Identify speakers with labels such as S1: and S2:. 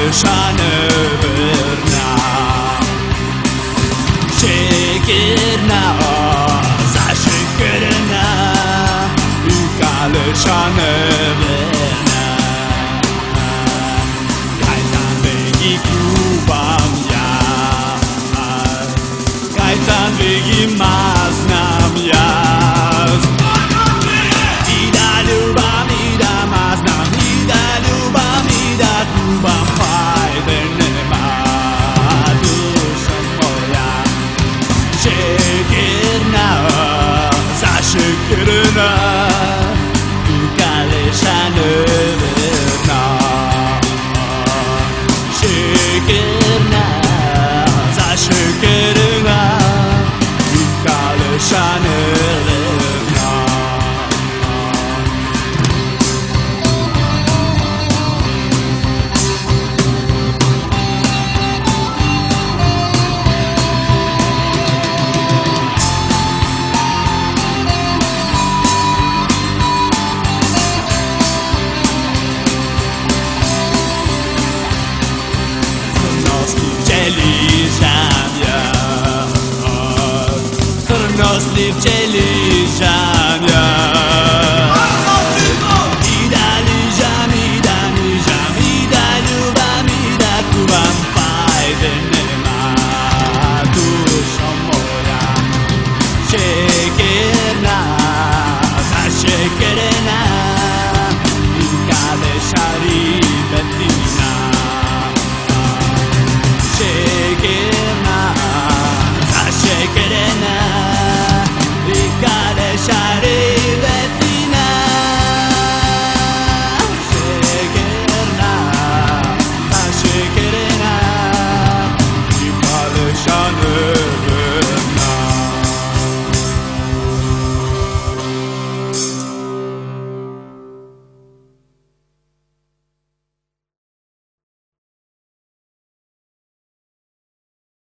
S1: kalışanı birna Şekirna zaşıkırna kalışanı birna Kaytan begi kubam ya Kaytan begi maznam ya Şükürna kalışanı birna Şükürna za şükürna kalışanı birna Livceli jamia Idali jamidani jamida lubamida kubam faydenema tu somora Şekerna za şekerna İnkale şaribetina Şekerna za şekerna Gotta shine it.